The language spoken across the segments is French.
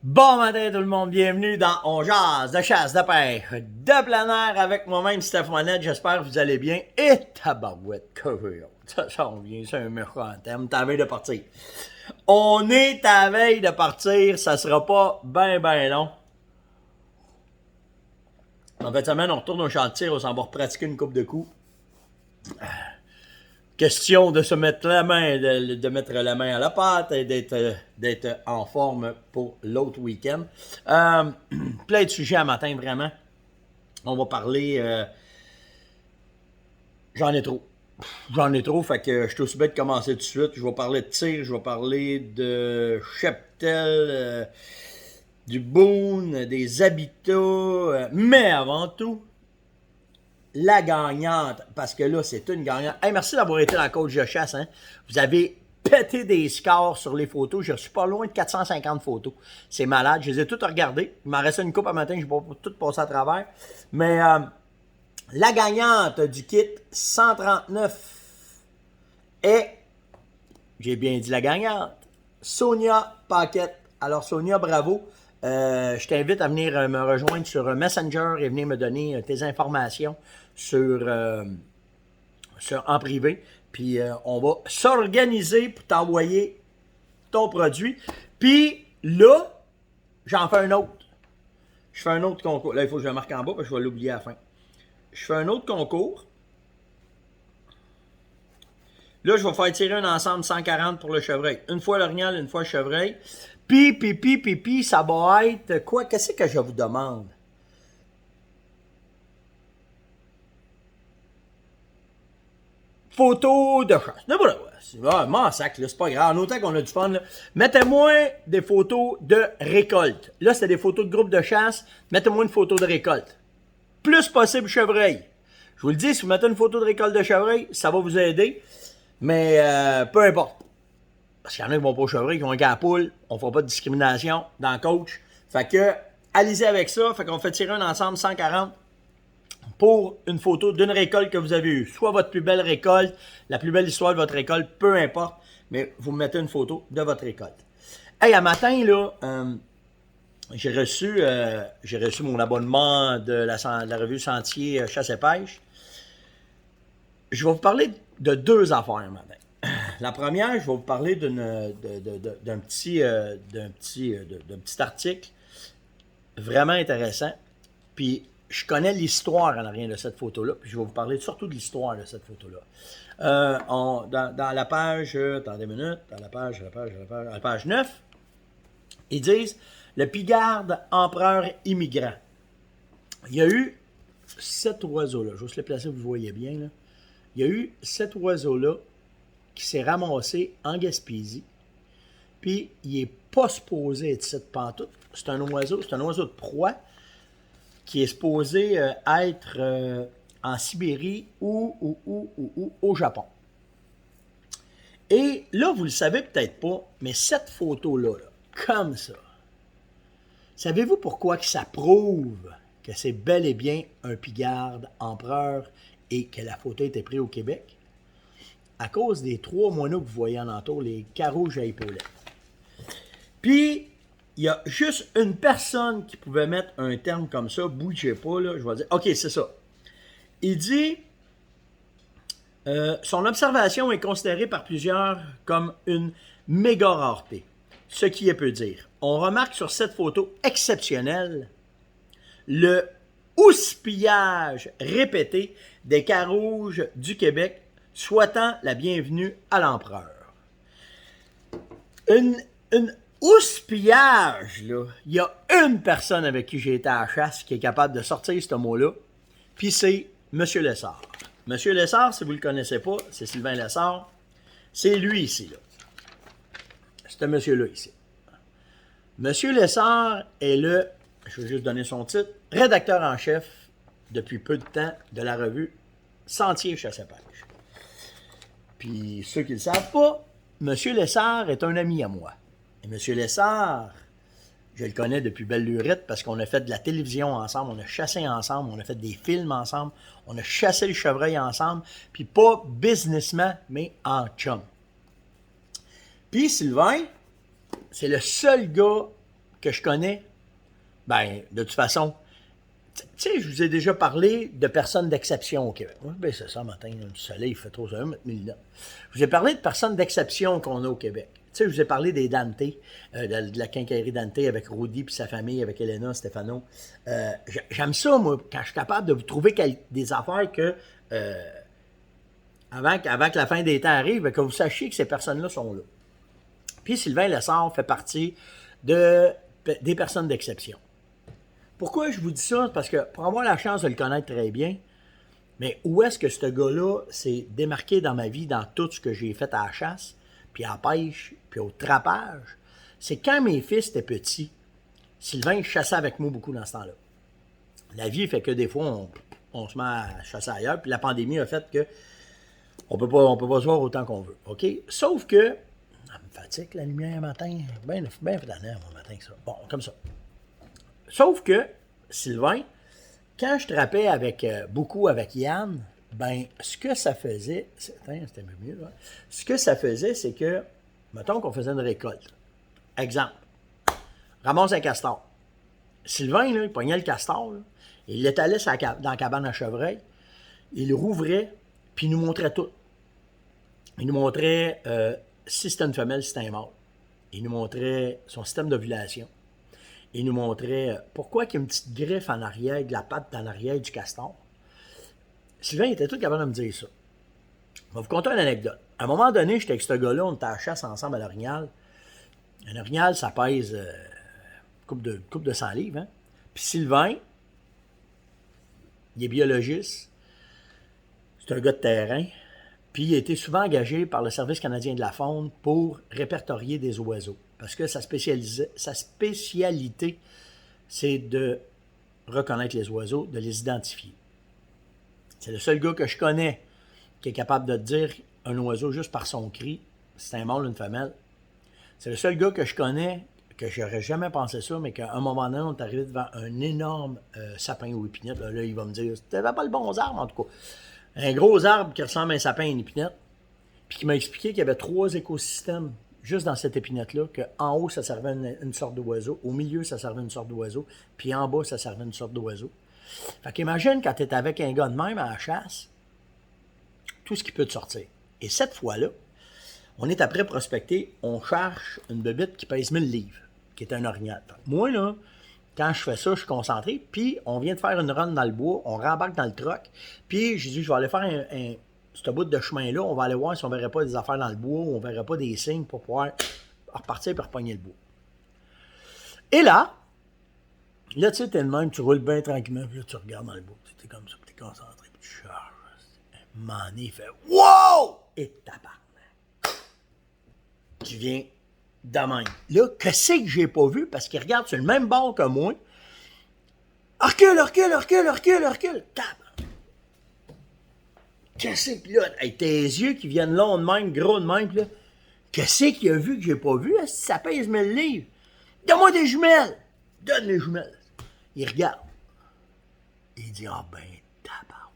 Bon matin tout le monde, bienvenue dans On jase de chasse, de pêche, de plein air avec moi-même Steph Monette, j'espère que vous allez bien. Et tabarouette, que ça on vient, c'est un méchant thème, t'as la veille de partir. On est à la veille de partir, ça sera pas ben long. En fait, semaine, on retourne au champ de tir, on s'en va pratiquer une coupe de coups. Question de se mettre la main, de mettre la main à la pâte et d'être en forme pour l'autre week-end. Plein de sujets à matin, vraiment. On va parler. J'en ai trop. J'en ai trop, fait que je suis aussi bête de commencer tout de suite. Je vais parler de tir, je vais parler de cheptel, du boon, des habitats. Mais avant tout, la gagnante, parce que là, c'est une gagnante. Hey, merci d'avoir été dans le coach de chasse. Hein. Vous avez pété des scores sur les photos. J'ai reçu pas loin de 450 photos. C'est malade. Je les ai toutes regardées. Il m'en restait une coupe à matin. Je vais pas toutes passer à travers. Mais la gagnante du kit 139 est, j'ai bien dit la gagnante, Sonia Paquette. Alors Sonia, bravo. Je t'invite à venir me rejoindre sur Messenger et venir me donner tes informations en privé. Puis on va s'organiser pour t'envoyer ton produit. Puis là, j'en fais un autre. Je fais un autre concours. Là, il faut que je le marque en bas parce que je vais l'oublier à la fin. Je fais un autre concours. Là, je vais faire tirer un ensemble 140 pour le chevreuil. Une fois l'orignal, une fois le chevreuil. Puis, ça va être quoi? Qu'est-ce que je vous demande? Photo de chasse. Non, voilà. C'est sac, là, c'est pas grave. En autant qu'on a du fun, là. Mettez-moi des photos de récolte. Là, c'est des photos de groupe de chasse. Mettez-moi une photo de récolte. Plus possible chevreuil. Je vous le dis, si vous mettez une photo de récolte de chevreuil, ça va vous aider. Mais peu importe. Parce qu'il y en a qui vont pas au chevreuil, qui ont un gars à poule. On fera pas de discrimination dans le coach. Fait que, allez-y avec ça. Fait qu'on fait tirer un ensemble 140 pour une photo d'une récolte que vous avez eue. Soit votre plus belle récolte, la plus belle histoire de votre récolte, peu importe. Mais vous mettez une photo de votre récolte. Hey, à matin, là, j'ai reçu mon abonnement de la revue Sentier Chasse et Pêche. Je vais vous parler de deux affaires matin. La première, je vais vous parler d'un petit article vraiment intéressant. Puis, je connais l'histoire en arrière de cette photo-là. Puis, je vais vous parler surtout de l'histoire de cette photo-là. Dans la page, attendez une minute, dans la page 9, ils disent le pigarde empereur immigrant. Il y a eu 7 oiseaux-là. Je vais se les placer, vous le voyez bien. Là. Il y a eu 7 oiseaux-là qui s'est ramassé en Gaspésie. Puis, il n'est pas supposé être cette pantoute. C'est un oiseau de proie qui est supposé être en Sibérie ou au Japon. Et là, vous le savez peut-être pas, mais cette photo-là, comme ça, savez-vous pourquoi que ça prouve que c'est bel et bien un pigarde empereur et que la photo a été prise au Québec? À cause des 3 moineaux que vous voyez en entour, les carouges à épaulettes. Puis, il y a juste une personne qui pouvait mettre un terme comme ça, bougez pas, là, je vais dire, ok, c'est ça. Il dit, son observation est considérée par plusieurs comme une méga rareté. Ce qui peut dire, on remarque sur cette photo exceptionnelle le houspillage répété des carouges du Québec souhaitant la bienvenue à l'empereur. Une houspillage, là, il y a une personne avec qui j'ai été à la chasse qui est capable de sortir ce mot-là, puis c'est M. Lessard. M. Lessard, si vous ne le connaissez pas, c'est Sylvain Lessard. C'est lui ici, là. C'est un monsieur-là ici. M. Lessard est le, je vais juste donner son titre, rédacteur en chef depuis peu de temps de la revue Sentier Chasse et Pêche. Puis ceux qui ne le savent pas, M. Lessard est un ami à moi. Et M. Lessard, je le connais depuis belle lurette parce qu'on a fait de la télévision ensemble, on a chassé ensemble, on a fait des films ensemble, on a chassé le chevreuil ensemble, puis pas businessman, mais en chum. Puis Sylvain, c'est le seul gars que je connais, ben, de toute façon, tu sais, je vous ai déjà parlé de personnes d'exception au Québec. Oui, ben c'est ça, matin, le soleil, il fait trop ça, mettre mes lunettes. Je vous ai parlé de personnes d'exception qu'on a au Québec. Tu sais, je vous ai parlé des Dante, de la quincaillerie Dante avec Rudy puis sa famille, avec Elena, Stefano. J'aime ça, moi, quand je suis capable de vous trouver des affaires que, avant que la fin des temps arrive, que vous sachiez que ces personnes-là sont là. Puis Sylvain Lessard fait partie des personnes d'exception. Pourquoi je vous dis ça? Parce que pour avoir la chance de le connaître très bien, mais où est-ce que ce gars-là s'est démarqué dans ma vie, dans tout ce que j'ai fait à la chasse, puis à la pêche, puis au trapage, c'est quand mes fils étaient petits, Sylvain chassait avec moi beaucoup dans ce temps-là. La vie fait que des fois, on se met à chasser ailleurs, puis la pandémie a fait que on peut pas se voir autant qu'on veut, OK? Sauf que, ça me fatigue la lumière matin, bien fatanant, mon matin, ça. Bon, comme ça. Sauf que, Sylvain, quand je trappais beaucoup avec Yann, ben, ce que ça faisait, c'était mieux, là. Ce que ça faisait, c'est que, mettons qu'on faisait une récolte. Exemple, ramasse un castor. Sylvain, là, il pognait le castor, là, il l'étalait dans la cabane à chevreuil, il le rouvrait, puis il nous montrait tout. Il nous montrait si c'était une femelle, si c'était un mâle. Il nous montrait son système d'ovulation. Il nous montrait pourquoi il y a une petite griffe en arrière, de la patte en arrière du castor. Sylvain était tout capable de me dire ça. Je vais vous conter une anecdote. À un moment donné, j'étais avec ce gars-là, on était à la chasse ensemble à l'orignal. Un orignal, ça pèse coupe de 100 livres. Hein? Puis Sylvain, il est biologiste. C'est un gars de terrain. Puis il a été souvent engagé par le Service canadien de la faune pour répertorier des oiseaux. Parce que sa spécialité, c'est de reconnaître les oiseaux, de les identifier. C'est le seul gars que je connais qui est capable de dire un oiseau juste par son cri, c'est un mâle ou une femelle. C'est le seul gars que je connais, que j'aurais jamais pensé ça, mais qu'à un moment donné, on est arrivé devant un énorme sapin ou épinette. Là, il va me dire, t'avais pas le bon arbre, en tout cas. Un gros arbre qui ressemble à un sapin et une épinette, puis qui m'a expliqué qu'il y avait 3 écosystèmes juste dans cette épinette-là, qu'en haut, ça servait une sorte d'oiseau, au milieu, ça servait une sorte d'oiseau, puis en bas, ça servait une sorte d'oiseau. Fait qu'imagine quand tu es avec un gars de même à la chasse, tout ce qui peut te sortir. Et cette fois-là, on est après prospecter, on cherche une bébite qui pèse 1000 livres, qui est un orignal. Moi, là, quand je fais ça, je suis concentré, puis on vient de faire une run dans le bois, on rembarque dans le truck, puis j'ai dit, je vais aller faire ce bout de chemin-là, on va aller voir si on ne verrait pas des affaires dans le bois, ou on ne verrait pas des signes pour pouvoir repartir et repogner le bois. Et là, tu sais, t'es le même, tu roules bien tranquillement, puis là, tu regardes dans le bois, tu es comme ça, puis tu es concentré, puis tu charges. Un moment donné, il fait « Wow! » Et tabarnak. Tu viens de même. Là, qu'est-ce que j'ai pas vu? Parce qu'il regarde sur le même bord que moi. Recule. Tabarnak. Qu'est-ce que là? Avec tes yeux qui viennent longs de même, gros de même, puis là. Qu'est-ce qu'il a vu que j'ai pas vu? Ça pèse 1000 livres. Donne-moi des jumelles. Donne les jumelles. Il regarde. Il dit, ah ben, tabarouette.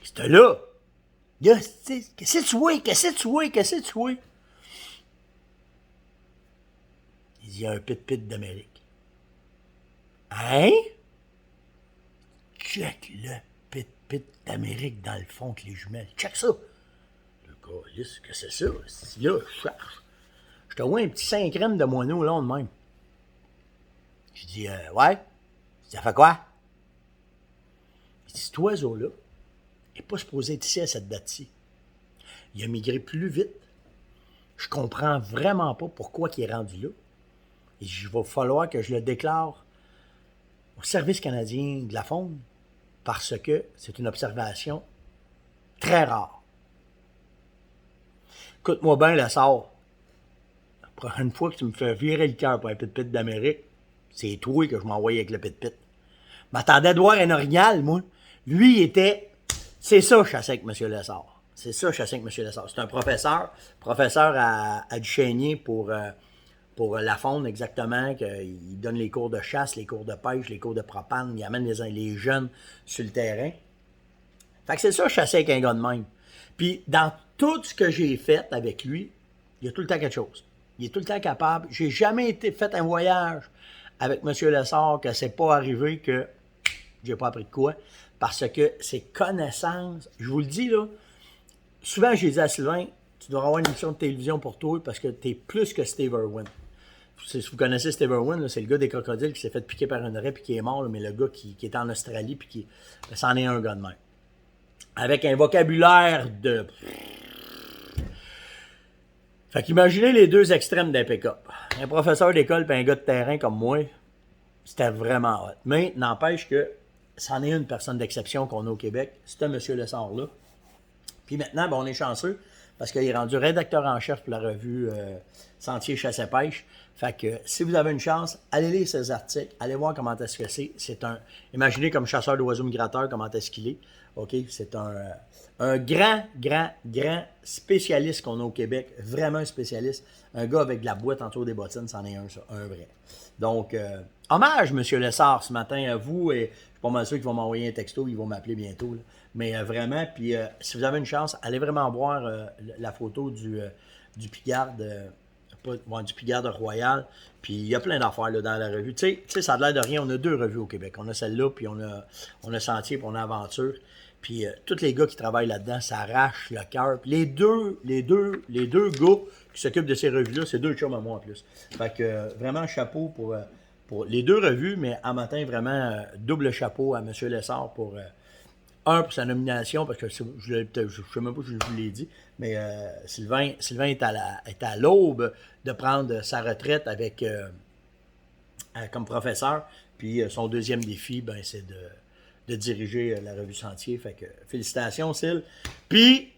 C'était là. Qu'est-ce que tu vois? Il dit, il y a un pit d'Amérique. Hein? Check le pit d'Amérique dans le fond avec les jumelles. Check ça. Le gars, qu'est-ce que c'est ça? Là, je cherche. Je te vois un petit 5 grammes de moineau long de même. Je dis, ouais. Ça fait quoi? Il dit, cet oiseau-là n'est pas supposé être ici à cette date-ci. Il a migré plus vite. Je comprends vraiment pas pourquoi il est rendu là. Et il va falloir que je le déclare au Service canadien de la faune parce que c'est une observation très rare. Écoute-moi bien, le sort. La prochaine fois que tu me fais virer le cœur pour un pit d'Amérique, c'est toi que je m'envoie avec le pit. M'attendais de voir un orignal, moi. Lui, il était... C'est ça, chasser avec M. Lessard. C'est un professeur à Duchesnier pour la faune, exactement. Il donne les cours de chasse, les cours de pêche, les cours de propane. Il amène les jeunes sur le terrain. Fait que c'est ça, chasser avec un gars de même. Puis, dans tout ce que j'ai fait avec lui, il y a tout le temps quelque chose. Il est tout le temps capable. J'ai jamais fait un voyage avec M. Lessard que c'est pas arrivé que j'ai pas appris de quoi. Parce que ses connaissances, je vous le dis là, souvent j'ai dit à Sylvain, tu dois avoir une émission de télévision pour toi parce que tu es plus que Steve Irwin. Si vous connaissez Steve Irwin, c'est le gars des crocodiles qui s'est fait piquer par une raie puis qui est mort, là, mais le gars qui est en Australie puis qui c'en est un gars de même. Avec un vocabulaire de... Fait qu'imaginez les deux extrêmes d'un pick-up. Un professeur d'école et un gars de terrain comme moi, c'était vraiment hot. Mais n'empêche que c'en est une personne d'exception qu'on a au Québec, c'est un monsieur Lessard-là. Puis maintenant, ben, on est chanceux parce qu'il est rendu rédacteur en chef pour la revue Sentier Chasse et Pêche. Fait que si vous avez une chance, allez lire ses articles, allez voir comment est-ce que c'est. C'est un, imaginez comme chasseur d'oiseaux migrateurs, comment est-ce qu'il est. OK? C'est un grand spécialiste qu'on a au Québec. Vraiment un spécialiste. Un gars avec de la boîte autour des bottines, c'en est un, ça, un vrai. Donc, hommage, M. Lessard, ce matin à vous. Et je suis pas mal sûr qu'ils vont m'envoyer un texto, ils vont m'appeler bientôt. Là. Mais vraiment, puis si vous avez une chance, allez vraiment voir la photo du Pigarde. Du Pigarde Royal, puis il y a plein d'affaires là, dans la revue. Tu sais, ça a l'air de rien, on a deux revues au Québec. On a celle-là, puis on a Sentier, puis on a Aventure. Puis tous les gars qui travaillent là-dedans, ça arrache le cœur. Puis les deux gars qui s'occupent de ces revues-là, c'est deux chums à moi en plus. Fait que vraiment, chapeau pour les deux revues, mais en matin, vraiment, double chapeau à M. Lessard pour... pour sa nomination, parce que je ne sais même pas si je vous l'ai dit, mais Sylvain est à l'aube de prendre sa retraite avec comme professeur. Puis son deuxième défi, ben, c'est de diriger la revue Sentier. Fait que félicitations, Syl. Puis,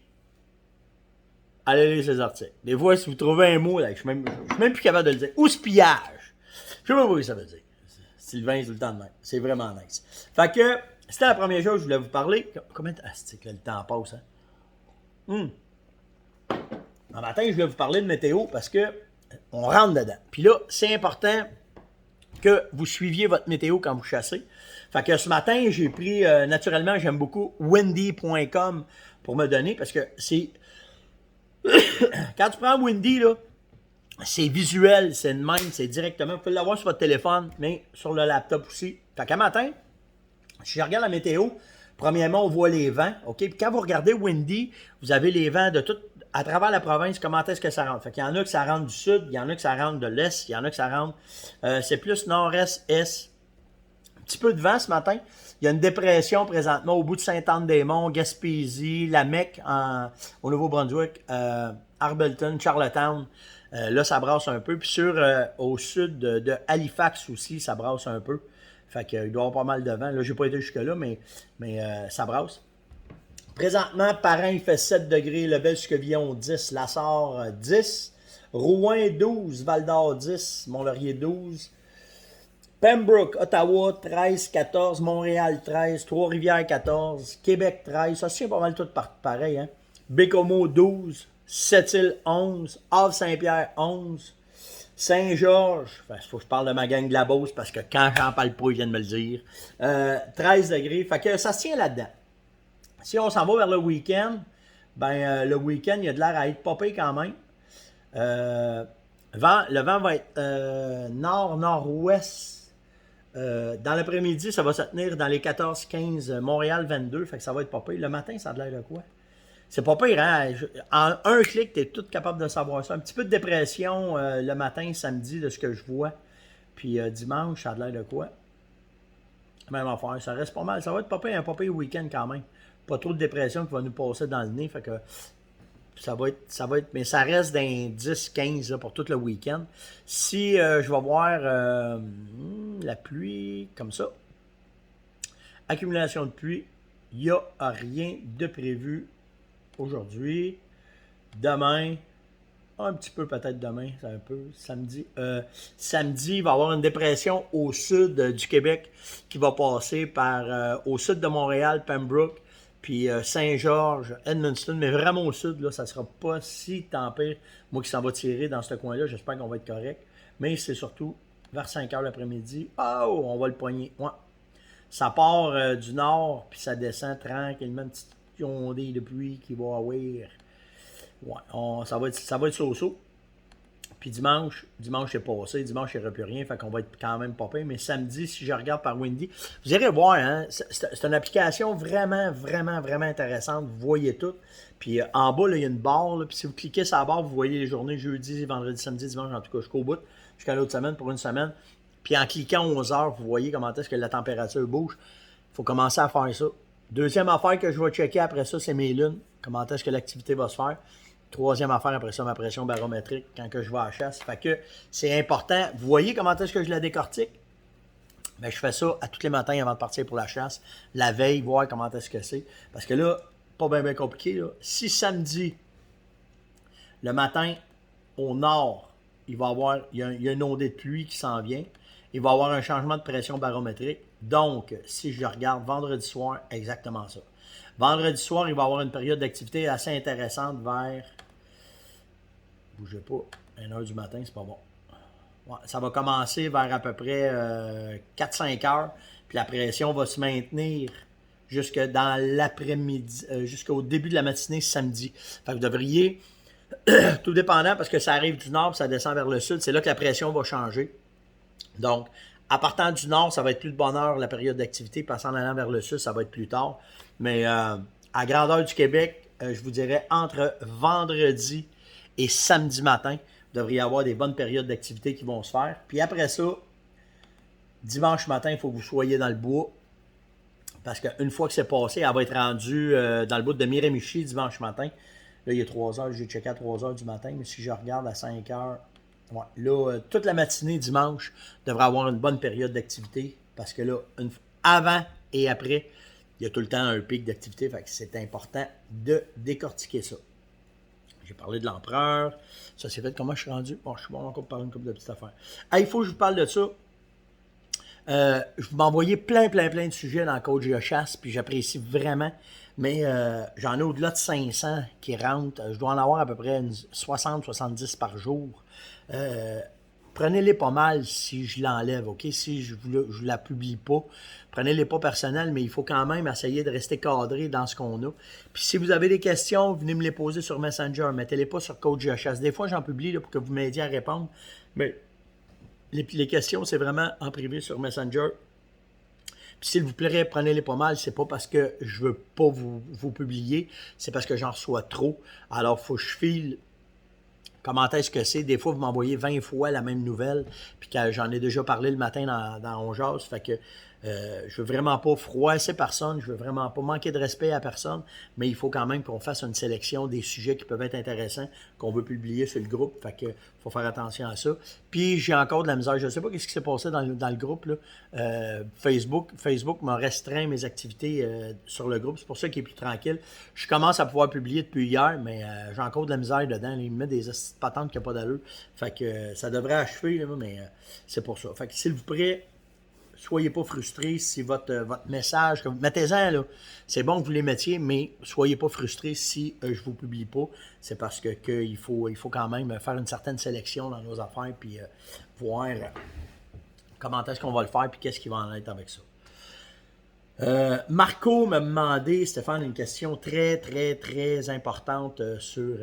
allez lire ses articles. Des fois, si vous trouvez un mot, là, je suis même plus capable de le dire. Houspillage. Je sais pas ce que ça veut dire. Sylvain, c'est tout le temps de même. C'est vraiment nice. Fait que, c'était la première chose que je voulais vous parler. Combien de... Ah, c'est que le temps passe, hein? Un matin, je voulais vous parler de météo parce que on rentre dedans. Puis là, c'est important que vous suiviez votre météo quand vous chassez. Fait que ce matin, j'ai pris, naturellement, j'aime beaucoup windy.com pour me donner parce que c'est... Quand tu prends Windy, là, c'est visuel, c'est de même, c'est directement. Vous pouvez l'avoir sur votre téléphone, mais sur le laptop aussi. Fait qu'un matin, si je regarde la météo, premièrement, on voit les vents. OK? Puis quand vous regardez Windy, vous avez les vents de tout à travers la province. Comment est-ce que ça rentre? Fait qu'il y en a que ça rentre du sud, il y en a que ça rentre de l'est, il y en a que ça rentre. C'est plus nord-est, est. Un petit peu de vent ce matin. Il y a une dépression présentement au bout de Sainte-Anne-des-Monts, Gaspésie, la Mecque au Nouveau-Brunswick, Arbleton, Charlottetown. Là, ça brasse un peu. Puis au sud de Halifax aussi, ça brasse un peu. Fait qu'il doit y avoir pas mal de vent. Là, j'ai pas été jusque-là, mais ça brasse. Présentement, Parrain, il fait 7 degrés. Lebel-Squevillon, 10. Lassar, 10. Rouen, 12. Val-d'Or, 10. Mont-Laurier, 12. Pembroke, Ottawa, 13, 14. Montréal, 13. Trois-Rivières, 14. Québec, 13. Ça, c'est pas mal tout pareil. Hein? Bécomo, 12. Sept-Îles, 11. Havre-Saint-Pierre, 11. Saint-Georges, il faut que je parle de ma gang de la Beauce parce que quand j'en parle pas, ils viennent me le dire. 13 degrés, fait que ça se tient là-dedans. Si on s'en va vers le week-end, ben le week-end, il y a de l'air à être popé quand même. Le vent va être nord-nord-ouest. Dans l'après-midi, ça va se tenir dans les 14-15, Montréal 22, fait que ça va être popé. Le matin, ça a de l'air de quoi? C'est pas pire, hein? En un clic, tu es tout capable de savoir ça. Un petit peu de dépression le matin, samedi, de ce que je vois. Puis dimanche, ça a l'air de quoi? Même affaire, ça reste pas mal. Ça va être pas pire, un pas pire week-end quand même. Pas trop de dépression qui va nous passer dans le nez. Fait que ça va être, mais ça reste d'un 10-15 pour tout le week-end. Si je vais voir la pluie comme ça, accumulation de pluie, il n'y a rien de prévu aujourd'hui, demain, un petit peu peut-être demain, c'est un peu samedi. Samedi, il va y avoir une dépression au sud du Québec qui va passer par au sud de Montréal, Pembroke, puis Saint-Georges, Edmundston, mais vraiment au sud, là, ça sera pas si tant pire. Moi qui s'en va tirer dans ce coin-là, j'espère qu'on va être correct. Mais c'est surtout vers 5 h l'après-midi. Oh, on va le poigner. Ouais. Ça part du nord, puis ça descend tranquillement, une petite ondée de pluie qui va avoir. Ouais, ça va être so-so. Puis dimanche c'est passé. Dimanche, il n'y aura plus rien. Fait qu'on va être quand même pas pire. Mais samedi, si je regarde par Windy, vous irez voir, hein. C'est une application vraiment, vraiment, vraiment intéressante. Vous voyez tout. Puis en bas, là, il y a une barre. Là, puis si vous cliquez sur la barre, vous voyez les journées jeudi, vendredi, samedi, dimanche, en tout cas jusqu'au bout. Jusqu'à l'autre semaine pour une semaine. Puis en cliquant 11 heures, vous voyez comment est-ce que la température bouge. Il faut commencer à faire ça. Deuxième affaire que je vais checker après ça, c'est mes lunes. Comment est-ce que l'activité va se faire. Troisième affaire après ça, ma pression barométrique quand que je vais à la chasse. Fait que c'est important. Vous voyez comment est-ce que je la décortique? Bien, je fais ça à tous les matins avant de partir pour la chasse. La veille, voir comment est-ce que c'est. Parce que là, pas bien compliqué. Là. Si samedi, le matin, au nord, il y a une ondée de pluie qui s'en vient. Il va y avoir un changement de pression barométrique. Donc, si je regarde vendredi soir, exactement ça. Vendredi soir, il va y avoir une période d'activité assez intéressante vers... Bougez pas, 1h du matin, c'est pas bon. Ouais, ça va commencer vers à peu près 4-5 heures, puis la pression va se maintenir jusque dans l'après-midi, jusqu'au début de la matinée samedi. Fait que vous devriez, tout dépendant, parce que ça arrive du nord, puis ça descend vers le sud, c'est là que la pression va changer. Donc, à partant du nord, ça va être plus de bonne heure la période d'activité, puis en allant vers le sud, ça va être plus tard. Mais à grandeur du Québec, je vous dirais entre vendredi et samedi matin, vous devriez avoir des bonnes périodes d'activité qui vont se faire. Puis après ça, dimanche matin, il faut que vous soyez dans le bois. Parce qu'une fois que c'est passé, elle va être rendue dans le bout de Miramichi dimanche matin. Là, il est 3 heures, j'ai checké à 3 heures du matin, mais si je regarde à 5 heures, ouais, là, toute la matinée dimanche devrait avoir une bonne période d'activité. Parce que là, avant et après, il y a tout le temps un pic d'activité. Fait que c'est important de décortiquer ça. J'ai parlé de l'empereur. Ça c'est fait. Comment je suis rendu? Bon, je suis bon encore pour parler une couple de petites affaires. Il faut que je vous parle de ça. Je vous m'envoyais plein de sujets dans le coach de chasse, puis j'apprécie vraiment. Mais j'en ai au-delà de 500 qui rentrent. Je dois en avoir à peu près 60-70 par jour. Prenez-les pas mal si je l'enlève, OK? Si je ne la publie pas, prenez-les pas personnels, mais il faut quand même essayer de rester cadré dans ce qu'on a. Puis si vous avez des questions, venez me les poser sur Messenger. Mettez-les pas sur Coach de chasse. Des fois, j'en publie là, pour que vous m'aidiez à répondre. Mais les questions, c'est vraiment en privé sur Messenger. Puis s'il vous plaît, prenez-les pas mal. C'est pas parce que je veux pas vous publier, c'est parce que j'en reçois trop. Alors, il faut que je file. Comment est-ce que c'est? Des fois, vous m'envoyez 20 fois la même nouvelle, puis que j'en ai déjà parlé le matin dans On Jase. Fait que je veux vraiment pas froisser personne, je veux vraiment pas manquer de respect à personne, mais il faut quand même qu'on fasse une sélection des sujets qui peuvent être intéressants, qu'on veut publier sur le groupe. Fait que faut faire attention à ça. Puis j'ai encore de la misère. Je ne sais pas ce qui s'est passé dans le groupe, là. Facebook m'a restreint mes activités sur le groupe. C'est pour ça qu'il est plus tranquille. Je commence à pouvoir publier depuis hier, mais j'ai encore de la misère dedans. Il me met des patentes qui n'ont pas d'allure. Fait que ça devrait achever, là, mais c'est pour ça. Fait que s'il vous plaît, soyez pas frustrés si votre message, mettez-en là, c'est bon que vous les mettiez, mais soyez pas frustrés si je vous publie pas. C'est parce que il faut quand même faire une certaine sélection dans nos affaires, puis voir comment est-ce qu'on va le faire, puis qu'est-ce qui va en être avec ça. Marco m'a demandé, Stéphane, une question très importante sur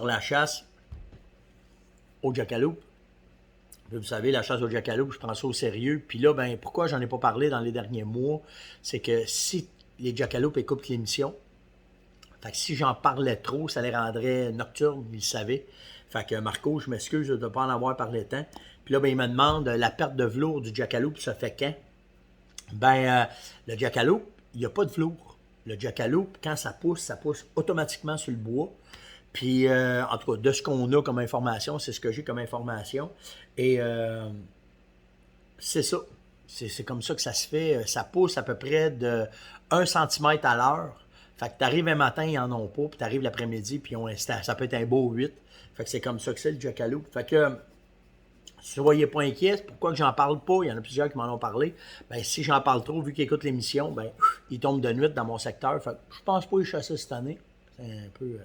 la chasse au jackalope. Vous savez, la chasse au jackalope, je prends ça au sérieux. Puis là, ben, pourquoi j'en ai pas parlé dans les derniers mois, c'est que si les jackalopes écoutent l'émission, fait que si j'en parlais trop, ça les rendrait nocturnes, ils le savaient. Fait que Marco, je m'excuse de ne pas en avoir parlé tant. Puis là, ben, il me demande, la perte de velours du jackalope, ça fait quand? Ben, le jackalope, il n'y a pas de velours. Le jackalope, quand ça pousse automatiquement sur le bois. Puis, en tout cas, de ce qu'on a comme information, c'est ce que j'ai comme information. Et c'est ça. C'est comme ça que ça se fait. Ça pousse à peu près de 1 cm à l'heure. Fait que tu arrives un matin, ils n'en ont pas. Puis tu arrives l'après-midi, puis ça peut être un beau 8. Fait que c'est comme ça que c'est le jackalope. Fait que, soyez pas inquiets. Pourquoi que j'en parle pas? Il y en a plusieurs qui m'en ont parlé. Ben, si j'en parle trop, vu qu'ils écoutent l'émission, ben, ils tombent de nuit dans mon secteur. Fait que je pense pas y chasser cette année. C'est un peu...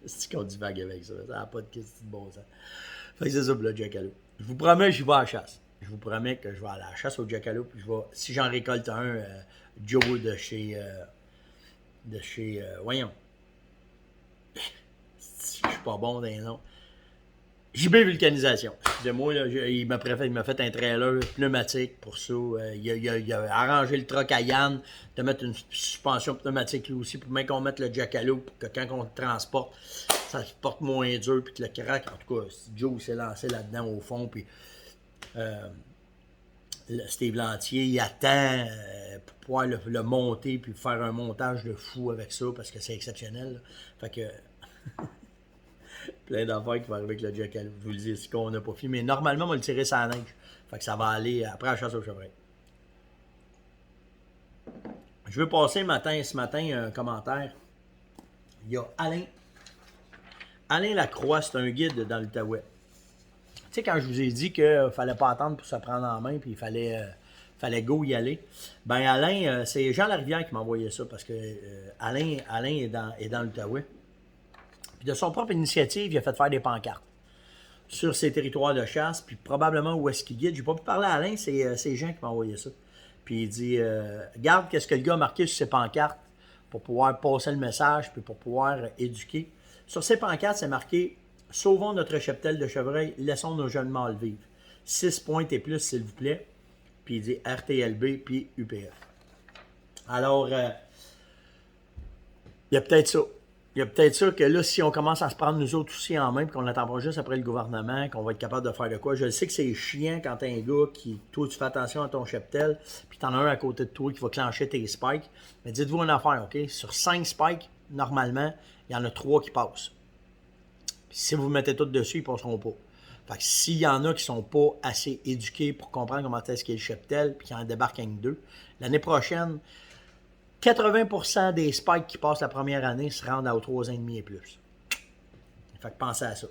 c'est qu'on divague avec ça. Ça n'a pas de question de bon sens. Fait que c'est ça pour le jackalope. Je vous promets, j'y vais à la chasse. Je vous promets que je vais à la chasse au jackalope. Si j'en récolte un, Joe de chez voyons, Si je suis pas bon dans les noms. JB Vulcanisation. Excusez-moi, là, il m'a fait un trailer pneumatique pour ça. Il a arrangé le truck à Yann de mettre une suspension pneumatique lui aussi, pour même qu'on mette le jackalope pour que quand on le transporte, ça se porte moins dur, puis que le crack, en tout cas, Joe s'est lancé là-dedans au fond, puis Steve Lantier, il attend pour pouvoir le monter, puis faire un montage de fou avec ça, parce que c'est exceptionnel. Là. Fait que... plein d'affaires qui vont arriver avec le jackalope. Je vous le dis, c'est qu'on n'a pas fini. Mais normalement, on va le tirer sur la neige. Fait que ça va aller après la chasse au chevreuil. Je veux passer ce matin un commentaire. Il y a Alain. Alain Lacroix, c'est un guide dans l'Outaouais. Tu sais, quand je vous ai dit qu'il ne fallait pas attendre pour se prendre en main, puis il fallait go y aller. Ben Alain, c'est Jean Larivière qui m'a envoyé ça, parce que Alain est dans l'Outaouais. Puis de son propre initiative, il a fait faire des pancartes sur ses territoires de chasse, puis probablement où est-ce qu'il guide. J'ai pas pu parler à Alain, c'est Jean qui m'a envoyé ça. Puis il dit, regarde qu'est-ce que le gars a marqué sur ses pancartes pour pouvoir passer le message, puis pour pouvoir éduquer. Sur ces pancartes, c'est marqué « Sauvons notre cheptel de chevreuil, laissons nos jeunes mâles vivre. 6 points et plus, s'il vous plaît. » Puis il dit RTLB, puis UPF. Alors, il y a peut-être ça. Il y a peut-être ça que là, si on commence à se prendre nous autres aussi en main, puis qu'on n'attend pas juste après le gouvernement, qu'on va être capable de faire de quoi. Je sais que c'est chiant quand t'as un gars qui, toi, tu fais attention à ton cheptel, puis t'en as un à côté de toi qui va clencher tes spikes. Mais dites-vous une affaire, OK? Sur 5 spikes, normalement, il y en a 3 qui passent. Puis si vous mettez tout dessus, ils ne passeront pas. Fait que s'il y en a qui ne sont pas assez éduqués pour comprendre comment est-ce qu'est le cheptel, puis qui en débarquent avec 2, l'année prochaine, 80% des spikes qui passent la première année se rendent aux 3 ans et demi et plus. Fait que pensez à ça.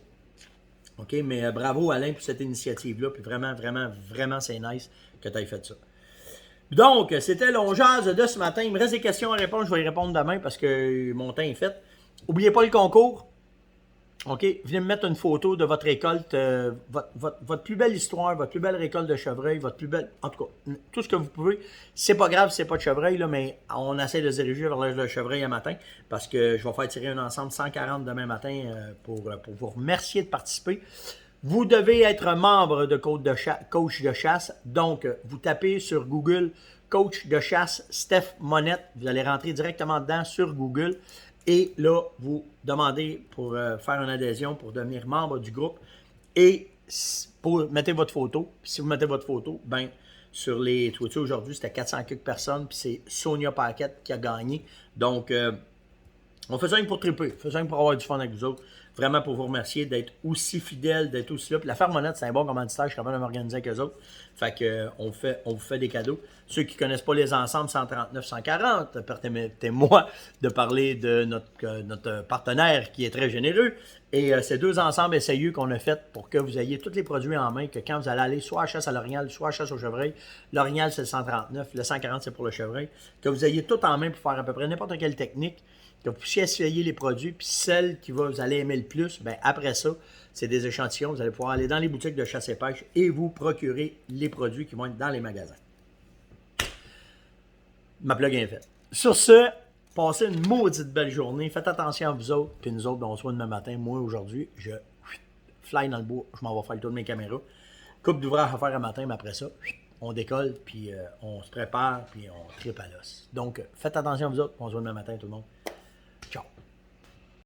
OK, mais bravo Alain pour cette initiative-là. Puis vraiment, vraiment, vraiment, c'est nice que tu aies fait ça. Donc, c'était l'ongeaz de ce matin. Il me reste des questions à répondre. Je vais y répondre demain parce que mon temps est fait. N'oubliez pas le concours. OK, venez me mettre une photo de votre récolte, votre plus belle histoire, votre plus belle récolte de chevreuil, votre plus belle... En tout cas, tout ce que vous pouvez. C'est pas grave si c'est pas de chevreuil, là, mais on essaie de se diriger vers le chevreuil un matin parce que je vais faire tirer un ensemble 140 demain matin pour vous remercier de participer. Vous devez être membre de coach de chasse. Donc, vous tapez sur Google coach de chasse Steph Monette. Vous allez rentrer directement dedans sur Google. Et là, vous demandez pour faire une adhésion, pour devenir membre du groupe. Et mettez votre photo. Puis si vous mettez votre photo, ben sur les Twitter aujourd'hui, c'était 400 quelques personnes. Puis c'est Sonia Paquette qui a gagné. Donc, on fait ça pour triper. On fait ça pour avoir du fun avec vous autres. Vraiment pour vous remercier d'être aussi fidèles, d'être aussi là. Puis la Ferme Monette, c'est un bon commanditaire. Je suis capable de m'organiser avec eux autres. Fait que on vous fait des cadeaux. Ceux qui ne connaissent pas les ensembles 139-140, permettez-moi de parler de notre partenaire qui est très généreux. Et ces 2 ensembles SAU qu'on a fait pour que vous ayez tous les produits en main, que quand vous allez aller soit à chasse à l'orignal, soit à chasse au chevreuil, l'orignal c'est le 139, le 140 c'est pour le chevreuil, que vous ayez tout en main pour faire à peu près n'importe quelle technique, que vous puissiez essayer les produits, puis celle qui vous allez aimer le plus, ben après ça, c'est des échantillons, vous allez pouvoir aller dans les boutiques de chasse et pêche et vous procurer les produits qui vont être dans les magasins. Ma plug est faite. Sur ce, passez une maudite belle journée. Faites attention à vous autres. Puis nous autres, on se voit demain matin. Moi, aujourd'hui, je fly dans le bois. Je m'en vais faire le tour de mes caméras. Coupe d'ouvrage à faire un matin, mais après ça, on décolle, puis on se prépare, puis on tripe à l'os. Donc, faites attention à vous autres. On se voit demain matin, tout le monde.